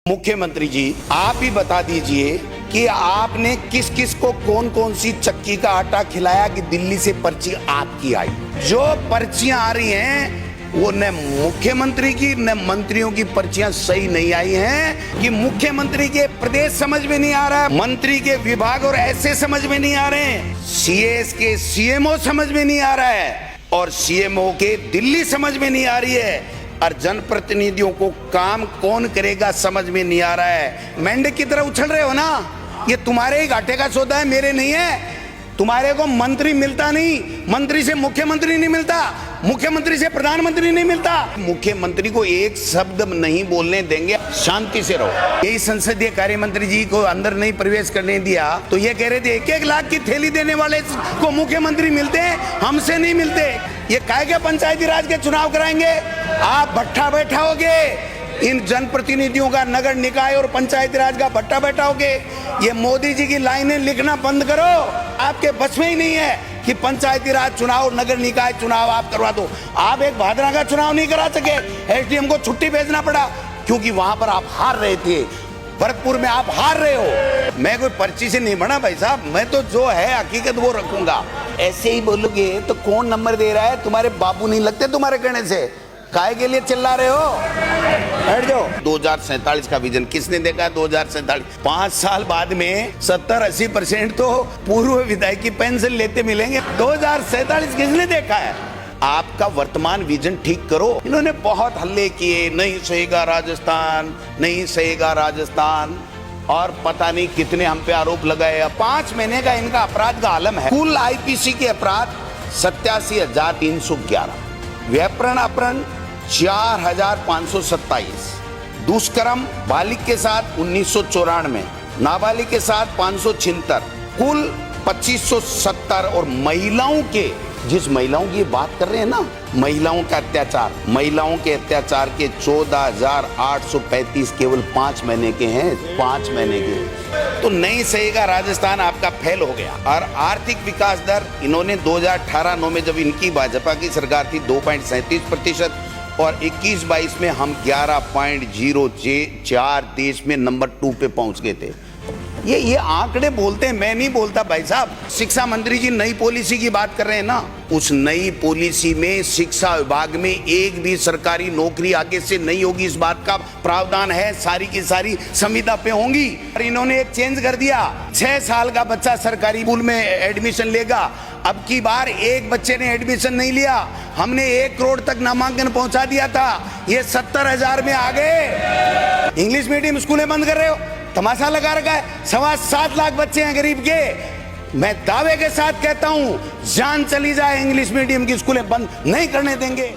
मुख्यमंत्री जी, आप ही बता दीजिए कि आपने किस किस को कौन कौन सी चक्की का आटा खिलाया कि दिल्ली से पर्ची आपकी आई। जो पर्चियां आ रही हैं वो न मुख्यमंत्री की न मंत्रियों की पर्चियां सही नहीं आई हैं कि मुख्यमंत्री के प्रदेश समझ में नहीं आ रहा है, मंत्री के विभाग और ऐसे समझ में नहीं आ रहे हैं, सीएस के सीएमओ समझ में नहीं आ रहा है और सीएमओ के दिल्ली समझ में नहीं आ रही है और जनप्रतिनिधियों को काम कौन करेगा समझ में नहीं आ रहा है। मेंढक की तरह उछल रहे हो ना, ये तुम्हारे ही घाटे का सौदा है, मेरे नहीं है। तुम्हारे को मंत्री मिलता नहीं, मंत्री से मुख्यमंत्री नहीं मिलता, मुख्यमंत्री से प्रधानमंत्री नहीं मिलता। मुख्यमंत्री को एक शब्द नहीं बोलने देंगे, शांति से रहो। यही संसदीय कार्य मंत्री जी को अंदर नहीं प्रवेश करने दिया तो ये कह रहे थे 1-1 लाख की थैली देने वाले को मुख्यमंत्री मिलते हैं, हमसे नहीं मिलते। ये काहे के पंचायती राज के चुनाव कराएंगे? आप भट्ठा बैठाओगे, इन जनप्रतिनिधियों का नगर निकाय और पंचायती राज का भट्टा बैठाओगे। ये मोदी जी की लाइनें लिखना बंद करो, आपके बस में ही नहीं है कि पंचायती राज चुनाव नगर निकाय चुनाव आप करवा दो। आप एक भादरा का चुनाव नहीं करा सके, एसडीएम को छुट्टी भेजना पड़ा क्योंकि वहां पर आप हार रहे थे, भरतपुर में आप हार रहे हो। मैं कोई पर्ची से नहीं बना भाई साहब, मैं तो जो है हकीकत वो रखूंगा। ऐसे ही बोलोगे तो कौन नंबर दे रहा है? तुम्हारे बाबू नहीं लगते तुम्हारे कहने से, काहे के लिए चिल्ला रहे हो? बैठ जाओ। 2047 का विजन किसने देखा? 2047 5 साल बाद में 70-80% तो पूर्व विधायक की पेंशन लेते मिलेंगे। 2047 किसने देखा है? आपका वर्तमान विजन ठीक करो। इन्होंने बहुत हल्ले किए, नहीं सहेगा राजस्थान, नहीं सहेगा राजस्थान, और पता नहीं कितने हम पे आरोप लगाए। 5 महीने का इनका अपराध का आलम है। कुल आईपीसी के अपराध 87,311, व्यापरण अपहरण 4,527, दुष्कर्म बालिग के साथ 1994, नाबालिग के साथ 576, कुल 2570। और महिलाओं के, जिस महिलाओं की बात कर रहे हैं ना, महिलाओं का अत्याचार, महिलाओं के अत्याचार के 14,835 केवल 5 महीने के हैं, 5 महीने के। तो नहीं सहेगा राजस्थान आपका फेल हो गया। और आर्थिक विकास दर इन्होंने 2018-9 में जब इनकी भाजपा की सरकार थी 2.37% और 21-22 में हम 11.04 देश में नंबर 2 पे पहुंच गए थे। ये आंकड़े बोलते हैं, मैं नहीं बोलता भाई साहब। शिक्षा मंत्री जी नई पॉलिसी की बात कर रहे हैं ना, उस नई पॉलिसी में शिक्षा विभाग में एक भी सरकारी नौकरी आगे से नहीं होगी, इस बात का प्रावधान है। सारी की सारी संविदा पे होंगी। और इन्होंने एक चेंज कर दिया, 6 साल का बच्चा सरकारी स्कूल में एडमिशन लेगा। अब की बार एक बच्चे ने एडमिशन नहीं लिया, हमने 1 करोड़ तक नामांकन पहुंचा दिया था, ये 70,000 में आ गए। इंग्लिश मीडियम स्कूलें बंद कर रहे हो, तमाशा लगा रखा है। 7.25 लाख बच्चे हैं गरीब के। मैं दावे के साथ कहता हूं, जान चली जाए इंग्लिश मीडियम की स्कूलें बंद नहीं करने देंगे।